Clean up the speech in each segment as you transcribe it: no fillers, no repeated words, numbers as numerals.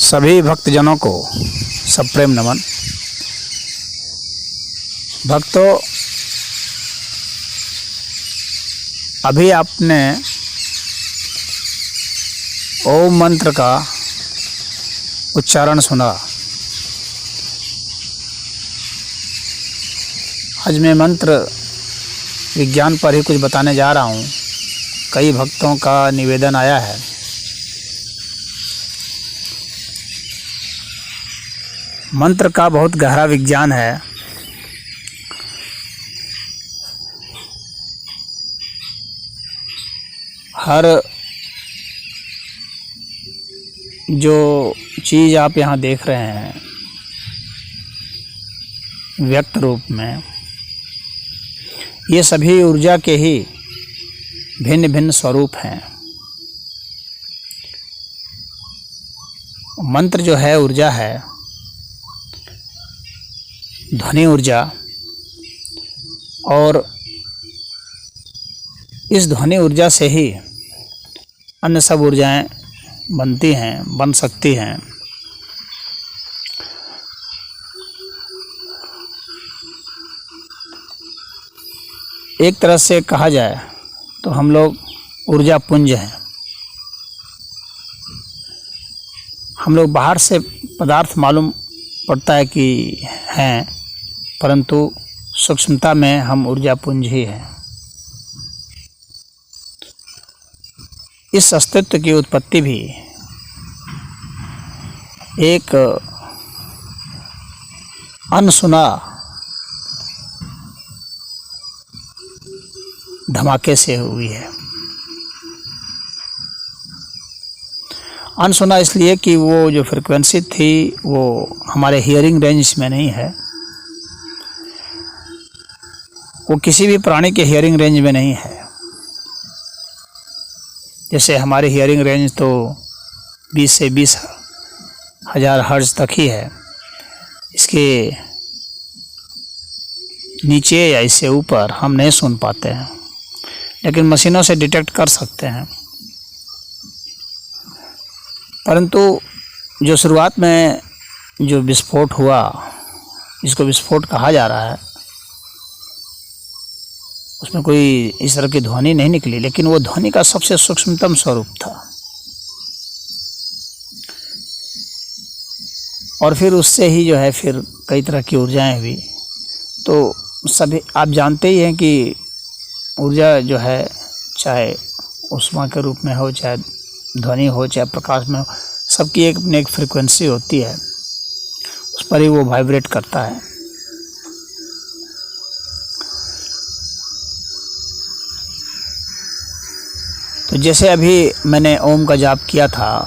सभी भक्तजनों को सप्रेम नमन। भक्तों, अभी आपने ओम मंत्र का उच्चारण सुना। आज मैं मंत्र विज्ञान पर ही कुछ बताने जा रहा हूँ। कई भक्तों का निवेदन आया है। मंत्र का बहुत गहरा विज्ञान है। हर जो चीज़ आप यहाँ देख रहे हैं व्यक्त रूप में, ये सभी ऊर्जा के ही भिन्न भिन्न स्वरूप हैं। मंत्र जो है ऊर्जा है, ध्वनि ऊर्जा, और इस ध्वनि ऊर्जा से ही अन्य सब ऊर्जाएं बनती हैं, बन सकती हैं। एक तरह से कहा जाए तो हम लोग ऊर्जा पुंज हैं। हम लोग बाहर से पदार्थ मालूम पड़ता है कि हैं, परंतु सूक्ष्मता में हम ऊर्जा पुंज ही हैं। इस अस्तित्व की उत्पत्ति भी एक अनसुना धमाके से हुई है। अनसुना इसलिए कि वो जो फ्रिक्वेंसी थी वो हमारे हियरिंग रेंज में नहीं है। वो किसी भी प्राणी के हियरिंग रेंज में नहीं है। जैसे हमारी हियरिंग रेंज तो 20 से 20,000 हर्ट्ज तक ही है। इसके नीचे या इससे ऊपर हम नहीं सुन पाते हैं, लेकिन मशीनों से डिटेक्ट कर सकते हैं। परंतु जो शुरुआत में जो विस्फोट हुआ, जिसको विस्फोट कहा जा रहा है, उसमें कोई इस तरह की ध्वनि नहीं निकली, लेकिन वो ध्वनि का सबसे सूक्ष्मतम स्वरूप था। और फिर उससे ही जो है फिर कई तरह की ऊर्जाएं हुई। तो सभी आप जानते ही हैं कि ऊर्जा जो है, चाहे ऊष्मा के रूप में हो, चाहे ध्वनि हो, चाहे प्रकाश में हो, सबकी एक अपनी एक फ्रिक्वेंसी होती है। उस पर ही वो वाइब्रेट करता है। तो जैसे अभी मैंने ओम का जाप किया था,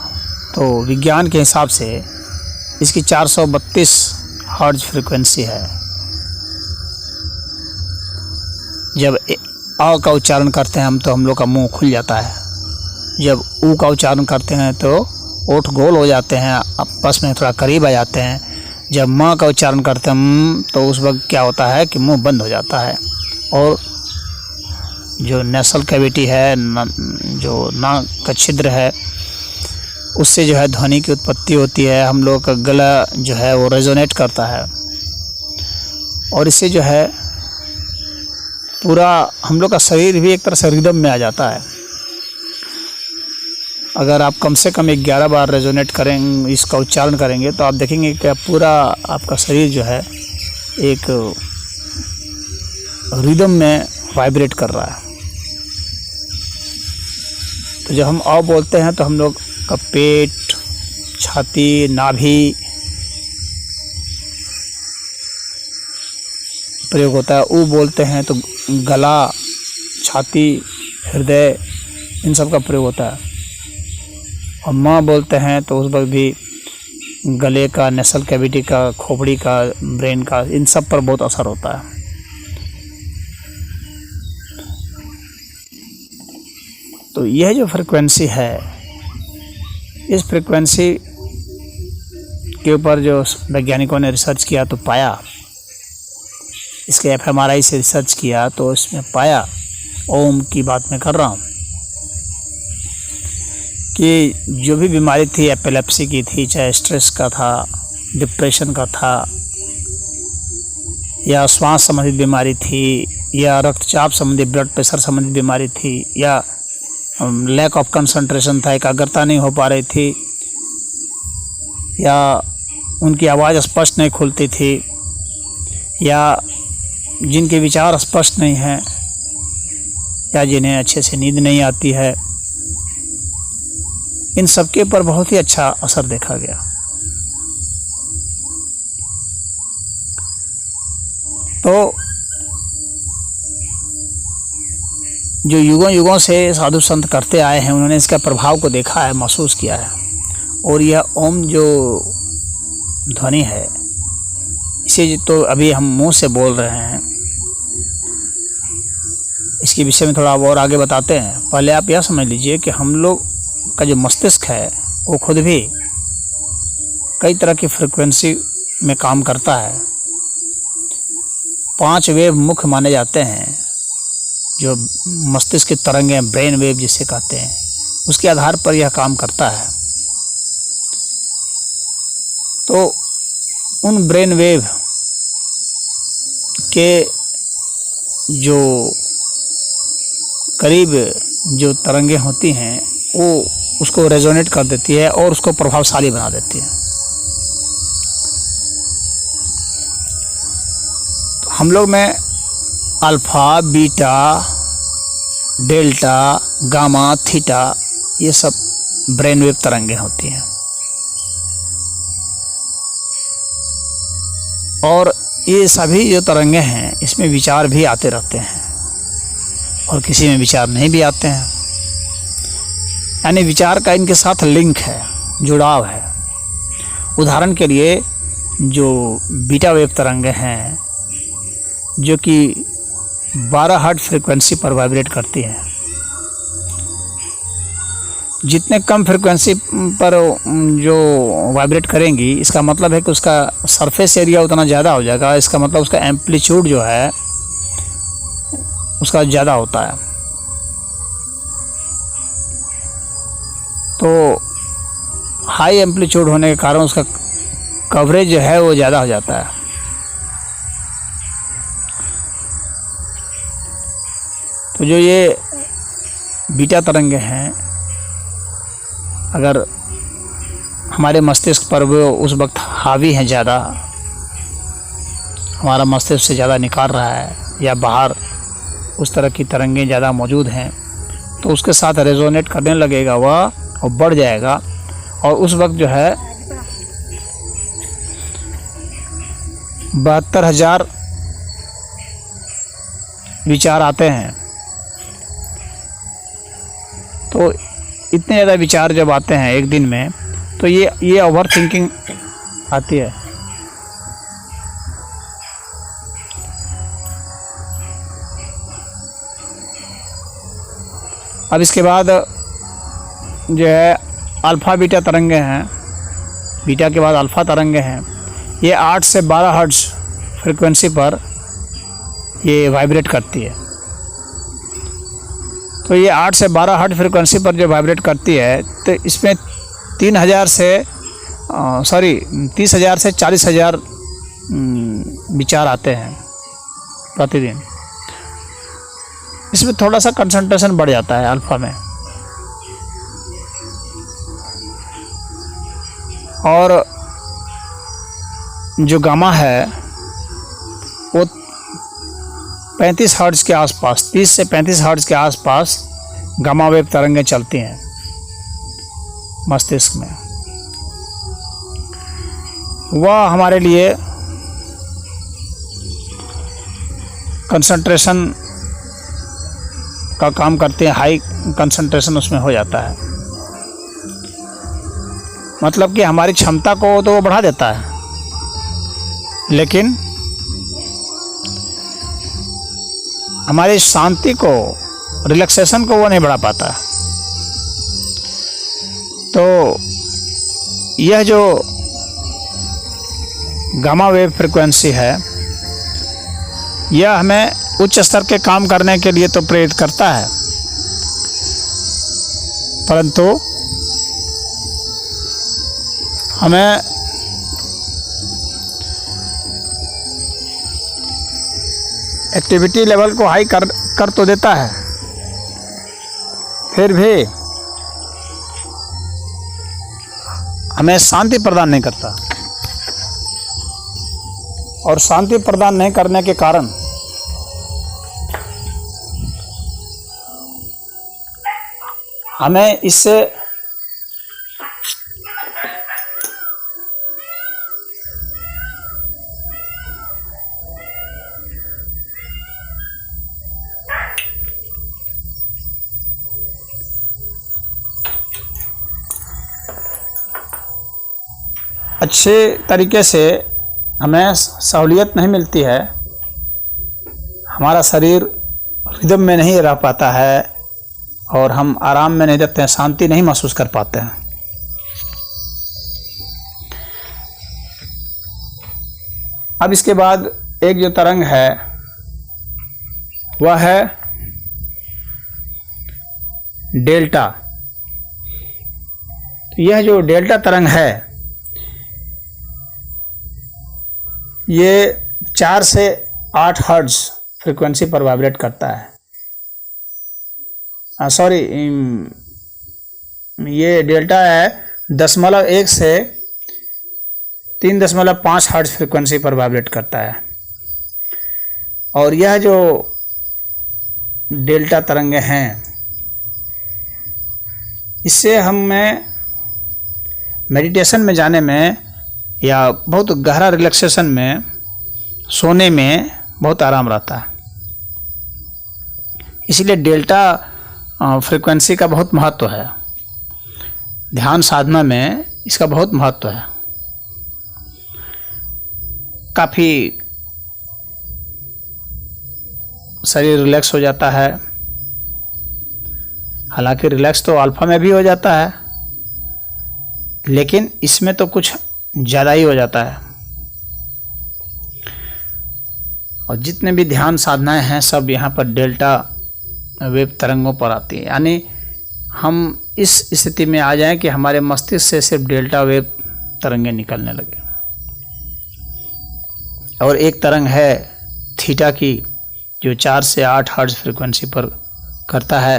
तो विज्ञान के हिसाब से इसकी 432 हर्ट्ज फ्रिक्वेंसी है। जब अ का उच्चारण करते हैं हम, तो हम लोग का मुंह खुल जाता है। जब ऊ का उच्चारण करते हैं तो ओठ गोल हो जाते हैं, आपस में थोड़ा करीब आ जाते हैं। जब म का उच्चारण करते हैं तो उस वक्त क्या होता है कि मुंह बंद हो जाता है, और जो नेसल कैविटी है, जो नाक का छिद्र है, उससे जो है ध्वनि की उत्पत्ति होती है। हम लोग का गला जो है वो रेजोनेट करता है, और इससे जो है पूरा हम लोग का शरीर भी एक तरह से रिदम में आ जाता है। अगर आप कम से कम 11 बार रेजोनेट करेंगे, इसका उच्चारण करेंगे, तो आप देखेंगे कि पूरा आपका शरीर जो है एक रिदम में वाइब्रेट कर रहा है। तो जब हम अ बोलते हैं तो हम लोग का पेट, छाती, नाभि प्रयोग होता है। ऊ बोलते हैं तो गला, छाती, हृदय, इन सब का प्रयोग होता है। और माँ बोलते हैं तो उस वक्त भी गले का, नेसल कैविटी का, खोपड़ी का, ब्रेन का, इन सब पर बहुत असर होता है। तो यह जो फ्रिक्वेंसी है, इस फ्रिक्वेंसी के ऊपर जो वैज्ञानिकों ने रिसर्च किया तो पाया, इसके fMRI से रिसर्च किया तो इसमें पाया, ओम की बात मैं कर रहा हूँ, कि जो भी बीमारी थी, एपिलेप्सी की थी, चाहे स्ट्रेस का था, डिप्रेशन का था, या श्वास संबंधित बीमारी थी, या रक्तचाप संबंधी, ब्लड प्रेशर संबंधित बीमारी थी, या लैक ऑफ कंसंट्रेशन था, एकाग्रता नहीं हो पा रही थी, या उनकी आवाज़ स्पष्ट नहीं खुलती थी, या जिनके विचार स्पष्ट नहीं हैं, या जिन्हें अच्छे से नींद नहीं आती है, इन सब के ऊपर बहुत ही अच्छा असर देखा गया। तो जो युगों युगों से साधु संत करते आए हैं, उन्होंने इसका प्रभाव को देखा है, महसूस किया है। और यह ओम जो ध्वनि है, इसे तो अभी हम मुंह से बोल रहे हैं, इसके विषय में थोड़ा और आगे बताते हैं। पहले आप यह समझ लीजिए कि हम लोग का जो मस्तिष्क है वो खुद भी कई तरह की फ्रिक्वेंसी में काम करता है। 5 वेव मुख्य माने जाते हैं, जो मस्तिष्क की तरंगें, ब्रेन वेव जिसे कहते हैं, उसके आधार पर यह काम करता है। तो उन ब्रेन वेव के जो करीब जो तरंगें होती हैं, वो उसको रेजोनेट कर देती है और उसको प्रभावशाली बना देती है। तो हम लोग में alpha, beta, delta, gamma, theta, ये सब ब्रेन वेव तरंगें होती हैं। और ये सभी जो तरंगें हैं, इसमें विचार भी आते रहते हैं और किसी में विचार नहीं भी आते हैं। यानी विचार का इनके साथ लिंक है, जुड़ाव है। उदाहरण के लिए जो बीटा वेव तरंगें हैं, जो कि 12 हर्ट्ज फ्रीक्वेंसी पर वाइब्रेट करती हैं, जितने कम फ्रीक्वेंसी पर जो वाइब्रेट करेंगी, इसका मतलब है कि उसका सरफेस एरिया उतना ज़्यादा हो जाएगा। इसका मतलब उसका एम्पलीट्यूड जो है उसका ज़्यादा होता है। तो हाई एम्पलीट्यूड होने के कारण उसका कवरेज जो है वो ज़्यादा हो जाता है। तो जो ये बीटा तरंगे हैं, अगर हमारे मस्तिष्क पर वो उस वक्त हावी हैं, ज़्यादा हमारा मस्तिष्क से ज़्यादा निकाल रहा है, या बाहर उस तरह की तरंगें ज़्यादा मौजूद हैं, तो उसके साथ रेजोनेट करने लगेगा वह, और बढ़ जाएगा। और उस वक्त जो है 72,000 विचार आते हैं। तो इतने ज़्यादा विचार जब आते हैं एक दिन में, तो ये ओवर थिंकिंग आती है। अब इसके बाद जो है अल्फ़ा बीटा तरंगे हैं, बीटा के बाद अल्फ़ा तरंगे हैं। ये 8 से 12 हर्ट्ज फ्रीक्वेंसी पर ये वाइब्रेट करती है। तो ये 8 से 12 हर्ट्ज फ्रीक्वेंसी पर जो वाइब्रेट करती है, तो इसमें 30,000 से 40,000 विचार आते हैं प्रतिदिन। इसमें थोड़ा सा कंसंट्रेशन बढ़ जाता है अल्फ़ा में। और जो गामा है वो 35 हर्ट्ज के आसपास, 30 से 35 हर्ट्ज के आसपास गामा वेव तरंगें चलती हैं मस्तिष्क में। वह हमारे लिए कंसंट्रेशन का काम करते हैं, हाई कंसंट्रेशन उसमें हो जाता है। मतलब कि हमारी क्षमता को तो वो बढ़ा देता है, लेकिन हमारी शांति को, रिलैक्सेशन को वो नहीं बढ़ा पाता है। तो यह जो गामा वेव फ्रिक्वेंसी है, यह हमें उच्च स्तर के काम करने के लिए तो प्रेरित करता है, परंतु हमें एक्टिविटी लेवल को हाई कर तो देता है, फिर भी हमें शांति प्रदान नहीं करता। और शांति प्रदान नहीं करने के कारण हमें इससे अच्छे तरीके से हमें सहूलियत नहीं मिलती है, हमारा शरीर रिदम में नहीं रह पाता है और हम आराम में नहीं रहते हैं, शांति नहीं महसूस कर पाते हैं। अब इसके बाद एक जो तरंग है वह है डेल्टा। यह जो डेल्टा तरंग है ये 4 से 8 हर्ट्ज फ्रीक्वेंसी पर वाइब्रेट करता है। ये डेल्टा है 0.1 से 3.5 हर्ट्ज फ्रीक्वेंसी पर वाइब्रेट करता है। और यह जो डेल्टा तरंगे हैं, इससे हमें मेडिटेशन में जाने में या बहुत गहरा रिलैक्सेशन में सोने में बहुत आराम रहता है। इसलिए डेल्टा फ्रीक्वेंसी का बहुत महत्व है, ध्यान साधना में इसका बहुत महत्व है। काफ़ी शरीर रिलैक्स हो जाता है, हालांकि रिलैक्स तो अल्फा में भी हो जाता है, लेकिन इसमें तो कुछ ज़्यादा ही हो जाता है। और जितने भी ध्यान साधनाएं हैं सब यहाँ पर डेल्टा वेव तरंगों पर आती है। यानी हम इस स्थिति में आ जाएं कि हमारे मस्तिष्क से सिर्फ डेल्टा वेव तरंगें निकलने लगे। और एक तरंग है थीटा की जो 4 से 8 हर्ट्ज फ्रीक्वेंसी पर करता है।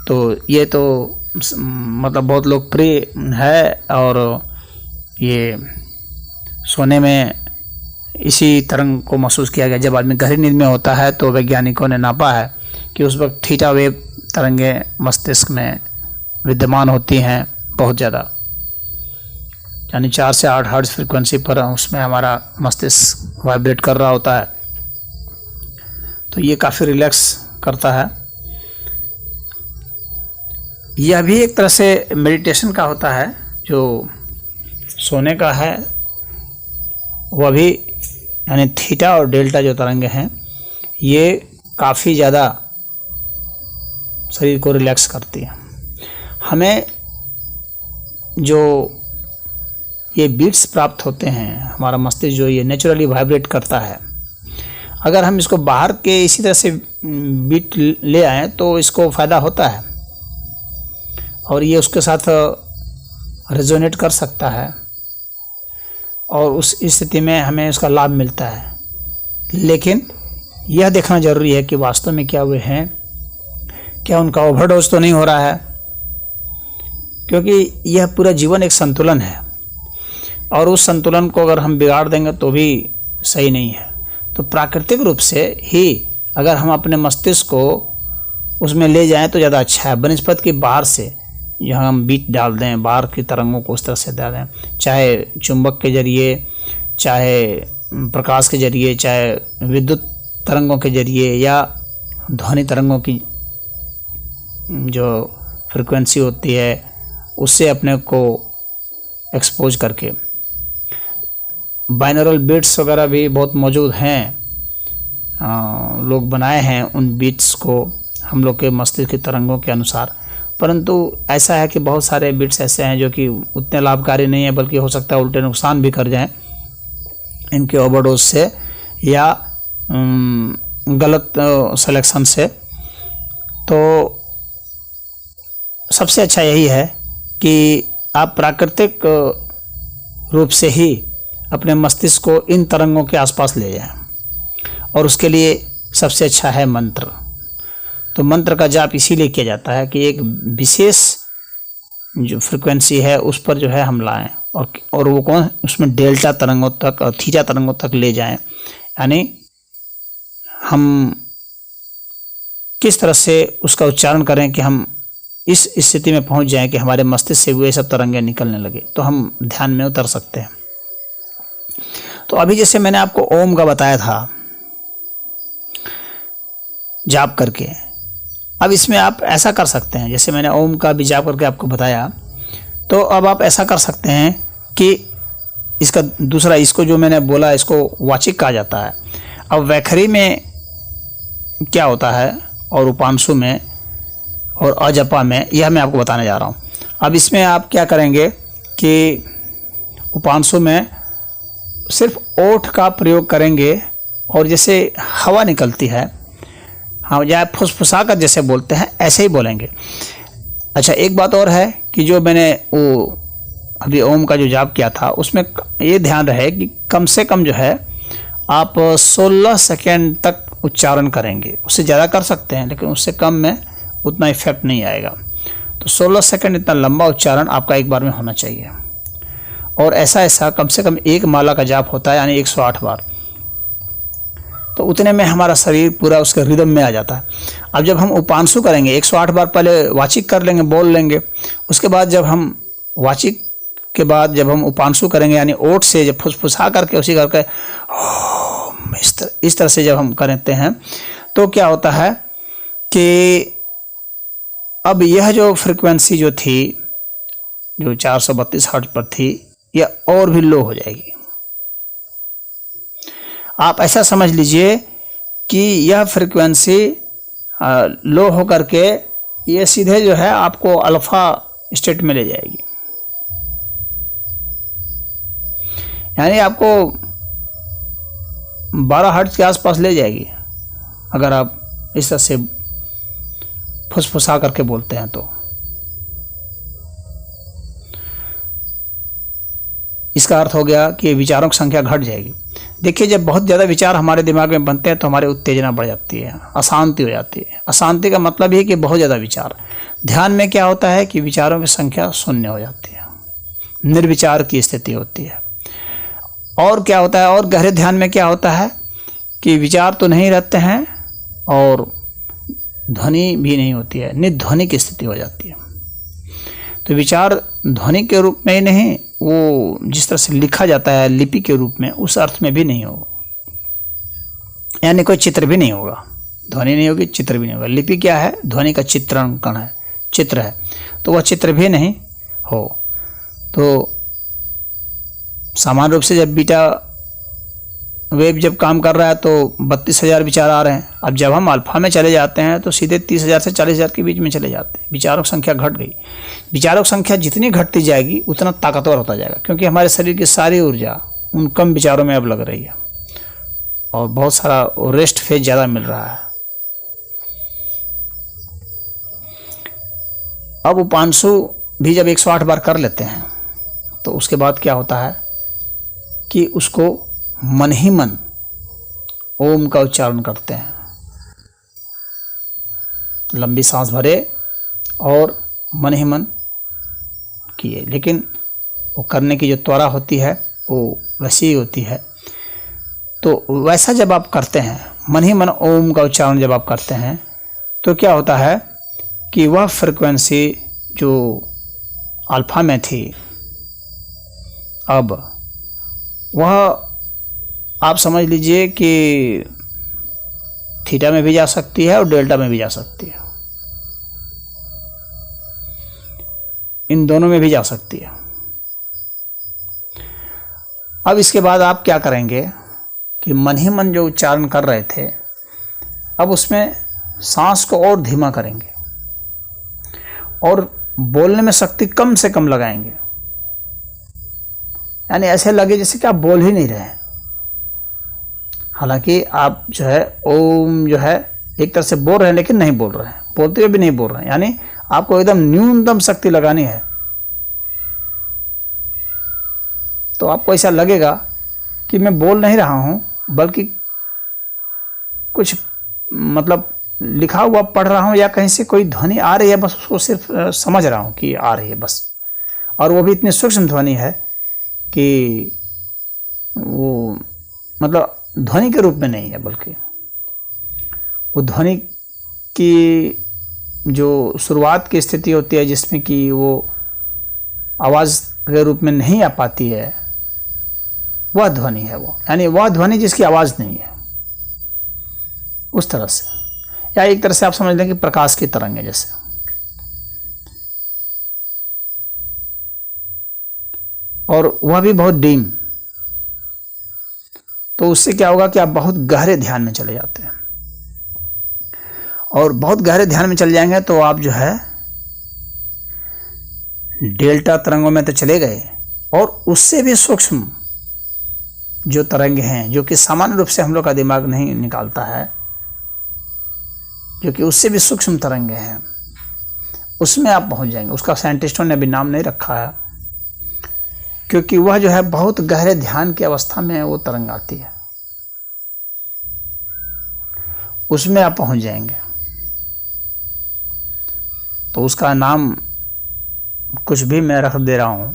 तो ये तो मतलब बहुत लोकप्रिय है और ये सोने में इसी तरंग को महसूस किया गया। जब आदमी गहरी नींद में होता है तो वैज्ञानिकों ने नापा है कि उस वक्त थीटा वेव तरंगें मस्तिष्क में विद्यमान होती हैं बहुत ज़्यादा, यानी 4 से 8 हर्ट्ज फ्रीक्वेंसी पर उसमें हमारा मस्तिष्क वाइब्रेट कर रहा होता है। तो ये काफ़ी रिलैक्स करता है। यह भी एक तरह से मेडिटेशन का होता है। जो सोने का है वह भी, यानी थीटा और डेल्टा जो तरंगे हैं ये काफ़ी ज़्यादा शरीर को रिलैक्स करती है। हमें जो ये बीट्स प्राप्त होते हैं, हमारा मस्तिष्क जो ये नेचुरली वाइब्रेट करता है, अगर हम इसको बाहर के इसी तरह से बीट ले आएँ तो इसको फ़ायदा होता है और ये उसके साथ रेजोनेट कर सकता है और उस स्थिति में हमें उसका लाभ मिलता है। लेकिन यह देखना ज़रूरी है कि वास्तव में क्या वे हैं, क्या उनका ओवरडोज तो नहीं हो रहा है, क्योंकि यह पूरा जीवन एक संतुलन है और उस संतुलन को अगर हम बिगाड़ देंगे तो भी सही नहीं है। तो प्राकृतिक रूप से ही अगर हम अपने मस्तिष्क को उसमें ले जाएं तो ज़्यादा अच्छा है, बनिस्पत की बाहर से यहाँ हम बीट डाल दें, बाहर की तरंगों को उस तरह से डाल दें, चाहे चुंबक के जरिए, चाहे प्रकाश के जरिए, चाहे विद्युत तरंगों के जरिए या ध्वनि तरंगों की जो फ्रिक्वेंसी होती है उससे अपने को एक्सपोज करके। बाइनरल बीट्स वगैरह भी बहुत मौजूद हैं, लोग बनाए हैं उन बीट्स को हम लोग के मस्तिष्क की तरंगों के अनुसार, परंतु ऐसा है कि बहुत सारे बिट्स ऐसे हैं जो कि उतने लाभकारी नहीं है, बल्कि हो सकता है उल्टे नुकसान भी कर जाएं इनके ओवरडोज से या गलत सिलेक्शन से। तो सबसे अच्छा यही है कि आप प्राकृतिक रूप से ही अपने मस्तिष्क को इन तरंगों के आसपास ले जाएं, और उसके लिए सबसे अच्छा है मंत्र। तो मंत्र का जाप इसीलिए किया जाता है कि एक विशेष जो फ्रिक्वेंसी है उस पर जो है हम लाएं, और वो कौन, उसमें डेल्टा तरंगों तक और थीटा तरंगों तक ले जाएं। यानी हम किस तरह से उसका उच्चारण करें कि हम इस स्थिति में पहुंच जाएं कि हमारे मस्तिष्क से वे सब तरंगें निकलने लगे, तो हम ध्यान में उतर सकते हैं। तो अभी जैसे मैंने आपको ओम का बताया था जाप करके, अब इसमें आप ऐसा कर सकते हैं, जैसे मैंने ओम का भी जाप करके आपको बताया, तो अब आप ऐसा कर सकते हैं कि इसका दूसरा, इसको जो मैंने बोला इसको वाचिक कहा जाता है। अब वैखरी में क्या होता है और उपांशु में और अजपा में, यह मैं आपको बताने जा रहा हूँ। अब इसमें आप क्या करेंगे कि उपांशु में सिर्फ ओठ का प्रयोग करेंगे, और जैसे हवा निकलती है, हाँ, या फुसफुसा कर जैसे बोलते हैं ऐसे ही बोलेंगे। अच्छा, एक बात और है कि जो मैंने वो अभी ओम का जो जाप किया था उसमें ये ध्यान रहे कि कम से कम जो है आप 16 सेकेंड तक उच्चारण करेंगे। उससे ज़्यादा कर सकते हैं लेकिन उससे कम में उतना इफेक्ट नहीं आएगा। तो 16 सेकेंड इतना लंबा उच्चारण आपका एक बार में होना चाहिए, और ऐसा कम से कम एक माला का जाप होता है, यानी 108 बार। तो उतने में हमारा शरीर पूरा उसके रिदम में आ जाता है। अब जब हम उपांशु करेंगे 108 बार पहले वाचिक कर लेंगे, बोल लेंगे, उसके बाद जब हम वाचिक के बाद जब हम उपांशु करेंगे, यानी ओठ से जब फुसफुसा करके उसी करके इस तरह से जब हम करते हैं, तो क्या होता है कि अब यह जो फ्रिक्वेंसी जो थी, जो 432 हर्ट्ज पर थी, यह और भी लो हो जाएगी। आप ऐसा समझ लीजिए कि यह फ्रिक्वेंसी लो होकर के ये सीधे जो है आपको अल्फा स्टेट में ले जाएगी, यानी आपको 12 हर्ट्ज के आसपास ले जाएगी अगर आप इस तरह से फुसफुसा करके बोलते हैं। तो इसका अर्थ हो गया कि विचारों की संख्या घट जाएगी। देखिए, जब बहुत ज़्यादा विचार हमारे दिमाग में बनते हैं तो हमारी उत्तेजना बढ़ जाती है, अशांति हो जाती है। अशांति का मतलब ही कि बहुत ज़्यादा विचार। ध्यान में क्या होता है कि विचारों की संख्या शून्य हो जाती है, निर्विचार की स्थिति होती है। और क्या होता है, और गहरे ध्यान में क्या होता है कि विचार तो नहीं रहते हैं और ध्वनि भी नहीं होती है, निध्वनि की स्थिति हो जाती है। तो विचार ध्वनि के रूप में ही नहीं, वो जिस तरह से लिखा जाता है लिपि के रूप में, उस अर्थ में भी नहीं होगा, यानी कोई चित्र भी नहीं होगा। ध्वनि नहीं होगी, चित्र भी नहीं होगा। लिपि क्या है? ध्वनि का चित्रांकन है, चित्र है, तो वह चित्र भी नहीं हो। तो सामान्य रूप से जब बीटा वेव जब काम कर रहा है तो 32,000 विचार आ रहे हैं। अब जब हम अल्फा में चले जाते हैं तो सीधे 30,000 से 40,000 के बीच में चले जाते हैं। विचारों की संख्या घट गई। विचारों की संख्या जितनी घटती जाएगी उतना ताकतवर होता जाएगा, क्योंकि हमारे शरीर की सारी ऊर्जा उन कम विचारों में अब लग रही है और बहुत सारा रेस्ट फेज ज़्यादा मिल रहा है। अब उपांशु भी जब 108 बार कर लेते हैं तो उसके बाद क्या होता है कि उसको मन ही मन ओम का उच्चारण करते हैं। लंबी सांस भरे और मन ही मन किए, लेकिन वो करने की जो त्वरा होती है वो वैसी ही होती है। तो वैसा जब आप करते हैं, मन ही मन ओम का उच्चारण जब आप करते हैं, तो क्या होता है कि वह फ्रिक्वेंसी जो अल्फा में थी, अब वह आप समझ लीजिए कि थीटा में भी जा सकती है और डेल्टा में भी जा सकती है, इन दोनों में भी जा सकती है। अब इसके बाद आप क्या करेंगे कि मन ही मन जो उच्चारण कर रहे थे, अब उसमें सांस को और धीमा करेंगे और बोलने में शक्ति कम से कम लगाएंगे, यानी ऐसे लगे जैसे कि आप बोल ही नहीं रहे हैं। हालांकि आप जो है ओम जो है एक तरह से बोल रहे हैं लेकिन नहीं बोल रहे हैं, बोलते हुए भी नहीं बोल रहे हैं, यानी आपको एकदम न्यूनतम शक्ति लगानी है। तो आपको ऐसा लगेगा कि मैं बोल नहीं रहा हूं, बल्कि कुछ मतलब लिखा हुआ पढ़ रहा हूं या कहीं से कोई ध्वनि आ रही है, बस उसको सिर्फ समझ रहा हूं कि आ रही है बस। और वो भी इतनी सूक्ष्म ध्वनि है कि वो मतलब ध्वनि के रूप में नहीं है, बल्कि वो ध्वनि की जो शुरुआत की स्थिति होती है जिसमें कि वो आवाज़ के रूप में नहीं आ पाती है, वह ध्वनि है वो, यानी वह ध्वनि जिसकी आवाज़ नहीं है, उस तरह से। या एक तरह से आप समझ लें कि प्रकाश की तरंग है जैसे। और वह भी बहुत डीम। तो उससे क्या होगा कि आप बहुत गहरे ध्यान में चले जाते हैं, और बहुत गहरे ध्यान में चले जाएंगे तो आप जो है डेल्टा तरंगों में तो चले गए, और उससे भी सूक्ष्म जो तरंग हैं जो कि सामान्य रूप से हम लोग का दिमाग नहीं निकालता है, जो कि उससे भी सूक्ष्म तरंगे हैं, उसमें आप पहुंच जाएंगे। उसका साइंटिस्टों ने अभी नाम नहीं रखा है, क्योंकि वह जो है बहुत गहरे ध्यान की अवस्था में वो तरंग आती है, उसमें आप पहुंच जाएंगे। तो उसका नाम कुछ भी मैं रख दे रहा हूं,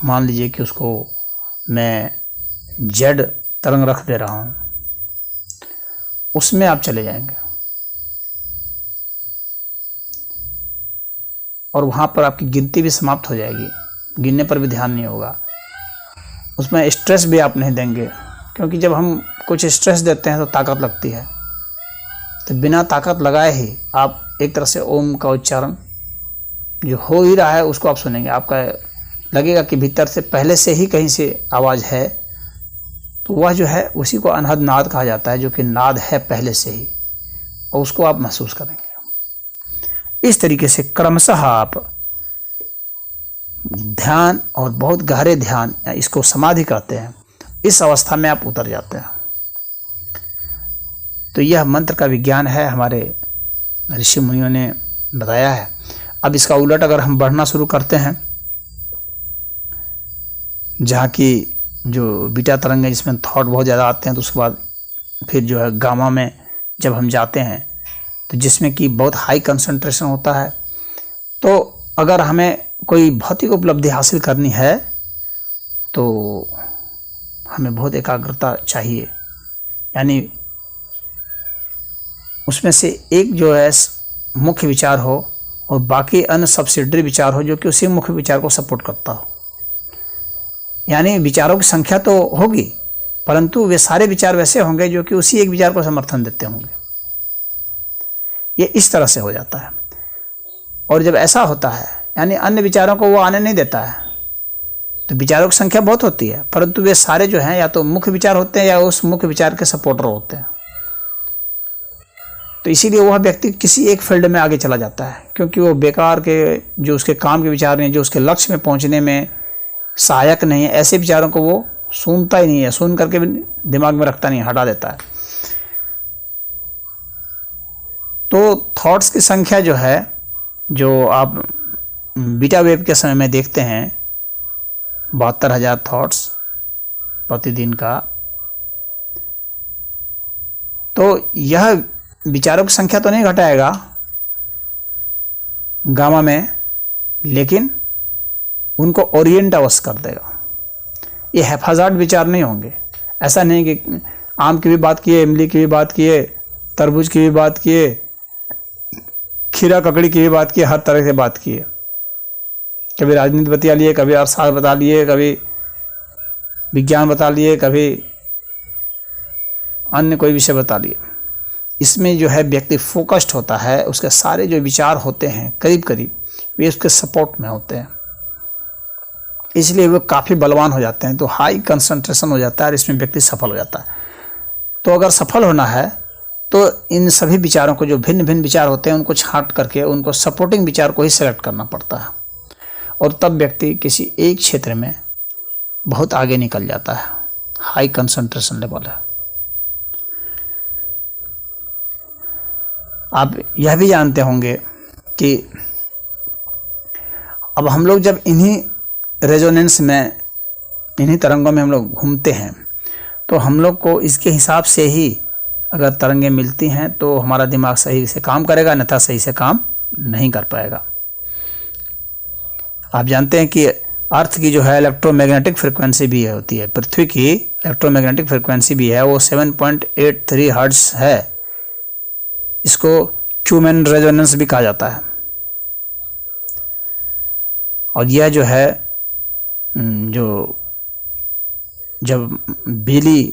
मान लीजिए कि उसको मैं जेड तरंग रख दे रहा हूं, उसमें आप चले जाएंगे और वहां पर आपकी गिनती भी समाप्त हो जाएगी, गिनने पर भी ध्यान नहीं होगा। उसमें स्ट्रेस भी आप नहीं देंगे, क्योंकि जब हम कुछ स्ट्रेस देते हैं तो ताकत लगती है। तो बिना ताकत लगाए ही आप एक तरह से ओम का उच्चारण जो हो ही रहा है उसको आप सुनेंगे। आपका लगेगा कि भीतर से पहले से ही कहीं से आवाज़ है, तो वह जो है उसी को अनहद नाद कहा जाता है, जो कि नाद है पहले से ही, और उसको आप महसूस करेंगे। इस तरीके से क्रमशः आप ध्यान और बहुत गहरे ध्यान, इसको समाधि कहते हैं, इस अवस्था में आप उतर जाते हैं। तो यह मंत्र का विज्ञान है, हमारे ऋषि मुनियों ने बताया है। अब इसका उलट अगर हम बढ़ना शुरू करते हैं, जहाँ की जो बीटा तरंग है जिसमें थॉट बहुत ज़्यादा आते हैं, तो उसके बाद फिर जो है गामा में जब हम जाते हैं, तो जिसमें कि बहुत हाई कंसंट्रेशन होता है। तो अगर हमें कोई भौतिक उपलब्धि हासिल करनी है तो हमें बहुत एकाग्रता चाहिए, यानी उसमें से एक जो है मुख्य विचार हो और बाकी अन्य सब्सिडरी विचार हो जो कि उसी मुख्य विचार को सपोर्ट करता हो। यानी विचारों की संख्या तो होगी, परंतु वे सारे विचार वैसे होंगे जो कि उसी एक विचार को समर्थन देते होंगे। ये इस तरह से हो जाता है। और जब ऐसा होता है, यानी अन्य विचारों को वो आने नहीं देता है, तो विचारों की संख्या बहुत होती है, परंतु वे सारे जो हैं या तो मुख्य विचार होते हैं या उस मुख्य विचार के सपोर्टर होते हैं। तो इसीलिए वह व्यक्ति किसी एक फील्ड में आगे चला जाता है, क्योंकि वो बेकार के जो उसके काम के विचार नहीं, जो उसके लक्ष्य में पहुंचने में सहायक नहीं है, ऐसे विचारों को वो सुनता ही नहीं है, सुन करके भी दिमाग में रखता नहीं, हटा देता है। तो थॉट्स की संख्या जो है, जो आप बीटा वेव के समय में देखते हैं 72,000 थॉट्स प्रतिदिन का, तो यह विचारों की संख्या तो नहीं घटाएगा गामा में, लेकिन उनको ओरिएंट अवश्य कर देगा। ये हैफाजार्ड विचार नहीं होंगे। ऐसा नहीं कि आम की भी बात किए, इमली की भी बात किए, तरबूज की भी बात किए, खीरा ककड़ी की भी बात किए, हर तरह से बात किए। कभी राजनीति बता लिए, कभी अर्थशास्त्र बता लिए, कभी विज्ञान बता लिए, कभी अन्य कोई विषय बता लिए। इसमें जो है व्यक्ति फोकस्ड होता है, उसके सारे जो विचार होते हैं करीब करीब वे उसके सपोर्ट में होते हैं, इसलिए वो काफ़ी बलवान हो जाते हैं। तो हाई कंसंट्रेशन हो जाता है और इसमें व्यक्ति सफल हो जाता है। तो अगर सफल होना है तो इन सभी विचारों को, जो भिन्न भिन्न विचार होते हैं, उनको छांट करके उनको सपोर्टिंग विचार को ही सेलेक्ट करना पड़ता है, और तब व्यक्ति किसी एक क्षेत्र में बहुत आगे निकल जाता है। हाई कंसंट्रेशन लेवल है। आप यह भी जानते होंगे कि अब हम लोग जब इन्हीं रेजोनेंस में, इन्हीं तरंगों में हम लोग घूमते हैं, तो हम लोग को इसके हिसाब से ही अगर तरंगें मिलती हैं तो हमारा दिमाग सही से काम करेगा, अन्यथा सही से काम नहीं कर पाएगा। आप जानते हैं कि अर्थ की जो है इलेक्ट्रोमैग्नेटिक फ्रिक्वेंसी भी होती है, पृथ्वी की इलेक्ट्रोमैग्नेटिक फ्रिक्वेंसी भी है, वो 7.83 हर्ट्ज है। इसको क्यूमन रेजोनेंस भी कहा जाता है। और यह जो है, जो जब बिजली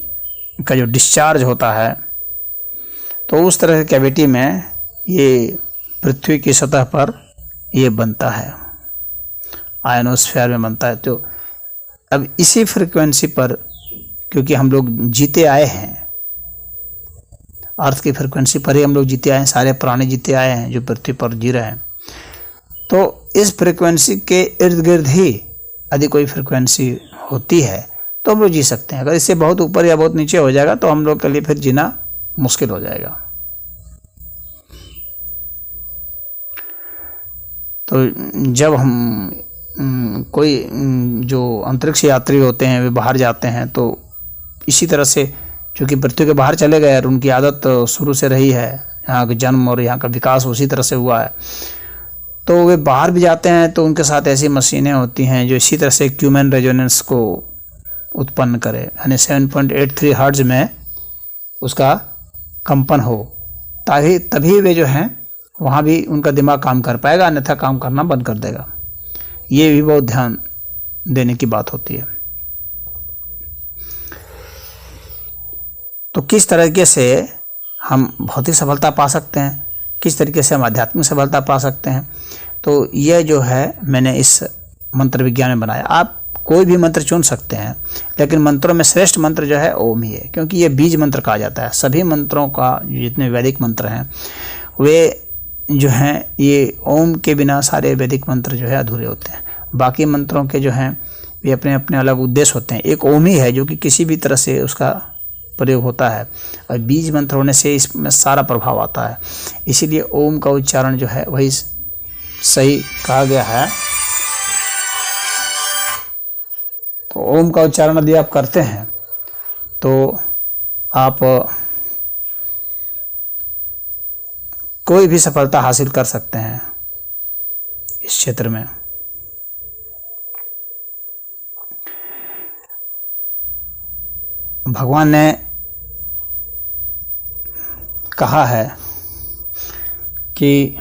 का जो डिस्चार्ज होता है, तो उस तरह की कैविटी में ये पृथ्वी की सतह पर ये बनता है, आयनोस्फीयर में बनता है। तो अब इसी फ्रिक्वेंसी पर, क्योंकि हम लोग जीते आए हैं, अर्थ की फ्रिक्वेंसी पर ही हम लोग जीते आए हैं, सारे प्राणी जीते आए हैं जो पृथ्वी पर जी रहे हैं, तो इस फ्रिक्वेंसी के इर्द गिर्द ही यदि कोई फ्रिक्वेंसी होती है तो हम लोग जी सकते हैं। अगर इससे बहुत ऊपर या बहुत नीचे हो जाएगा तो हम लोग के लिए फिर जीना मुश्किल हो जाएगा। तो जब हम कोई जो अंतरिक्ष यात्री होते हैं वे बाहर जाते हैं, तो इसी तरह से चूँकि पृथ्वी के बाहर चले गए और उनकी आदत शुरू से रही है, यहाँ का जन्म और यहाँ का विकास उसी तरह से हुआ है, तो वे बाहर भी जाते हैं तो उनके साथ ऐसी मशीनें होती हैं जो इसी तरह से क्यूमन रेजोनेंस को उत्पन्न करे, यानी 7.83 हर्ट्ज में उसका कंपन हो, ताकि तभी वे जो हैं वहाँ भी उनका दिमाग काम कर पाएगा, अन्यथा काम करना बंद कर देगा। ये भी बहुत ध्यान देने की बात होती है। तो किस तरीके से हम भौतिक सफलता पा सकते हैं, किस तरीके से हम आध्यात्मिक सफलता पा सकते हैं, तो यह जो है मैंने इस मंत्र विज्ञान में बनाया। आप कोई भी मंत्र चुन सकते हैं, लेकिन मंत्रों में श्रेष्ठ मंत्र जो है ओम ही है, क्योंकि ये बीज मंत्र कहा जाता है। सभी मंत्रों का, जितने वैदिक मंत्र हैं वे जो हैं, ये ओम के बिना सारे वैदिक मंत्र जो है अधूरे होते हैं। बाकी मंत्रों के जो हैं वे अपने अपने अलग उद्देश्य होते हैं। एक ओम ही है जो कि किसी भी तरह से उसका प्रयोग होता है, और बीज मंत्र होने से इसमें सारा प्रभाव आता है। इसीलिए ओम का उच्चारण जो है वही सही कहा गया है। तो ओम का उच्चारण यदि आप करते हैं तो आप कोई भी सफलता हासिल कर सकते हैं इस क्षेत्र में। भगवान ने कहा है कि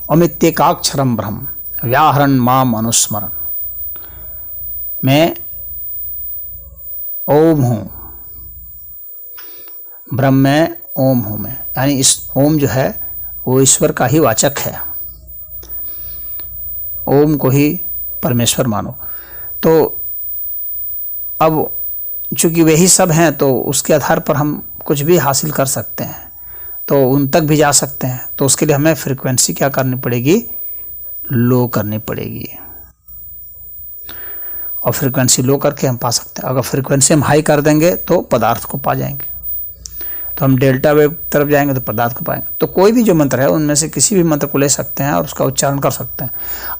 अमित्येकाक्षरम ब्रह्म व्याहरण माम अनुस्मरण। मैं ओम हूँ, ब्रह्म में ओम हूँ मैं, यानी इस ओम जो है वो ईश्वर का ही वाचक है। ओम को ही परमेश्वर मानो। तो अब चूँकि वही सब हैं तो उसके आधार पर हम कुछ भी हासिल कर सकते हैं, तो उन तक भी जा सकते हैं। तो उसके लिए हमें फ्रीक्वेंसी क्या करनी पड़ेगी, लो करनी पड़ेगी, और फ्रीक्वेंसी लो करके हम पा सकते हैं। अगर फ्रीक्वेंसी हम हाई कर देंगे तो पदार्थ को पा जाएंगे, तो हम डेल्टा वेव तरफ जाएंगे तो पदार्थ को पाएंगे। तो कोई भी जो मंत्र है उनमें से किसी भी मंत्र को ले सकते हैं और उसका उच्चारण कर सकते हैं।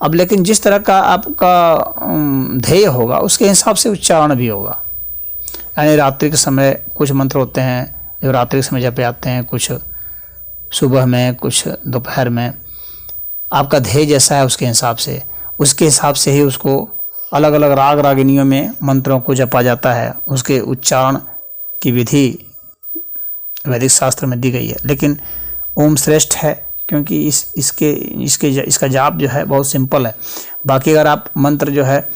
अब लेकिन जिस तरह का आपका ध्येय होगा उसके हिसाब से उच्चारण भी होगा। यानी रात्रि के समय कुछ मंत्र होते हैं जो रात्रि के समय जपे आते हैं, कुछ सुबह में, कुछ दोपहर में। आपका ध्येय जैसा है उसके हिसाब से ही उसको अलग अलग राग रागिनियों में मंत्रों को जपा जाता है। उसके उच्चारण की विधि वैदिक शास्त्र में दी गई है। लेकिन ओम श्रेष्ठ है क्योंकि इसका जाप जो है बहुत सिंपल है। बाकी अगर आप मंत्र जो है,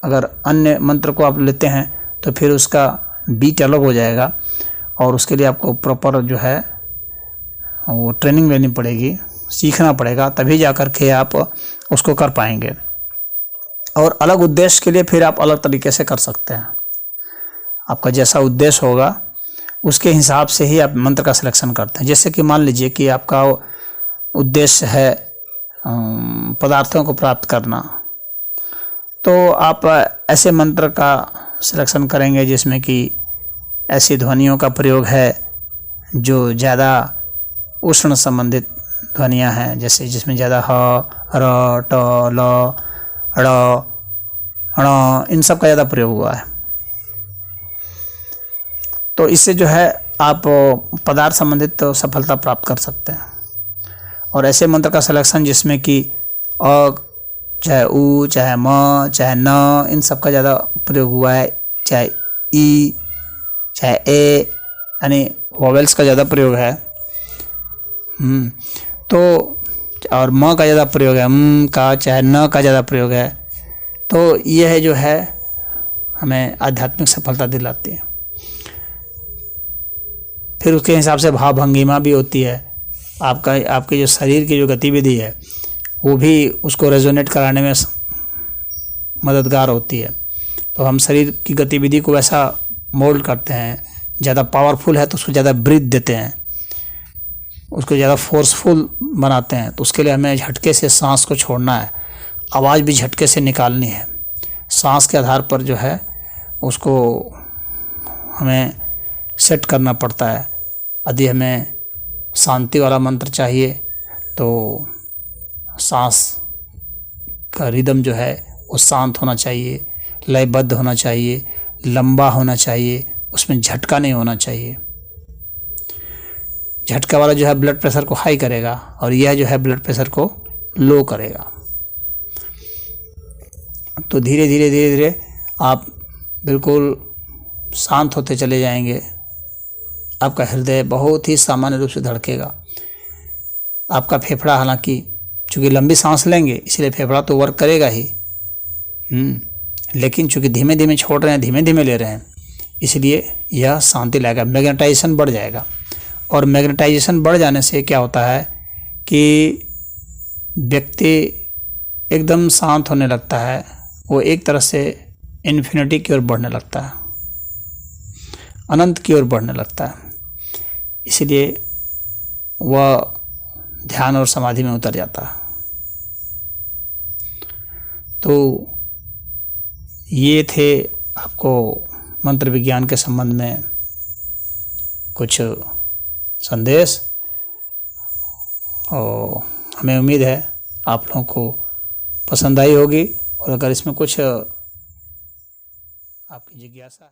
अगर अन्य मंत्र को आप लेते हैं तो फिर उसका बीट अलग हो जाएगा, और उसके लिए आपको प्रॉपर जो है वो ट्रेनिंग लेनी पड़ेगी, सीखना पड़ेगा, तभी जा कर के आप उसको कर पाएंगे। और अलग उद्देश्य के लिए फिर आप अलग तरीके से कर सकते हैं। आपका जैसा उद्देश्य होगा उसके हिसाब से ही आप मंत्र का सिलेक्शन करते हैं। जैसे कि मान लीजिए कि आपका उद्देश्य है पदार्थों को प्राप्त करना, तो आप ऐसे मंत्र का सिलेक्शन करेंगे जिसमें कि ऐसी ध्वनियों का प्रयोग है जो ज़्यादा उष्ण संबंधित ध्वनियाँ हैं, जैसे जिसमें ज़्यादा ह, र, ट, ल, ड़, ण इन सब का ज़्यादा प्रयोग हुआ है। तो इससे जो है आप पदार्थ संबंधित तो सफलता प्राप्त कर सकते हैं। और ऐसे मंत्र का सिलेक्शन जिसमें कि अ, चाहे उ, चाहे म, चाहे न इन सब का ज़्यादा प्रयोग हुआ है, चाहे ई, चाहे ए, यानी वोवेल्स का ज़्यादा प्रयोग है। तो और म का ज़्यादा प्रयोग है, का, चाहे न का ज़्यादा प्रयोग है। तो यह जो है हमें आध्यात्मिक सफलता दिलाती है। फिर उसके हिसाब से भाव भंगिमा भी होती है। आपके जो शरीर की जो गतिविधि है वो भी उसको रेजोनेट कराने में मददगार होती है। तो हम शरीर की गतिविधि को वैसा मोल्ड करते हैं। ज़्यादा पावरफुल है तो उसको ज़्यादा ब्रीथ देते हैं, उसको ज़्यादा फोर्सफुल बनाते हैं। तो उसके लिए हमें झटके से सांस को छोड़ना है, आवाज़ भी झटके से निकालनी है। सांस के आधार पर जो है उसको हमें सेट करना पड़ता है। यदि हमें शांति वाला मंत्र चाहिए तो सांस का रिदम जो है वो शांत होना चाहिए, लयबद्ध होना चाहिए, लंबा होना चाहिए, उसमें झटका नहीं होना चाहिए। झटका वाला जो है ब्लड प्रेशर को हाई करेगा और यह जो है ब्लड प्रेशर को लो करेगा। तो धीरे धीरे धीरे धीरे आप बिल्कुल शांत होते चले जाएंगे। आपका हृदय बहुत ही सामान्य रूप से धड़केगा। आपका फेफड़ा, हालांकि चूँकि लंबी सांस लेंगे इसलिए फेफड़ा तो वर्क करेगा ही, लेकिन चूँकि धीमे धीमे छोड़ रहे हैं, धीमे धीमे ले रहे हैं, इसलिए यह शांति लाएगा। मैग्नेटाइजेशन बढ़ जाएगा। और मैग्नेटाइजेशन बढ़ जाने से क्या होता है कि व्यक्ति एकदम शांत होने लगता है, वो एक तरह से इन्फिनिटी की ओर बढ़ने लगता है, अनंत की ओर बढ़ने लगता है। इसलिए वह ध्यान और समाधि में उतर जाता है। तो ये थे आपको मंत्र विज्ञान के संबंध में कुछ संदेश, और हमें उम्मीद है आप लोगों को पसंद आई होगी। और अगर इसमें कुछ आपकी जिज्ञासा है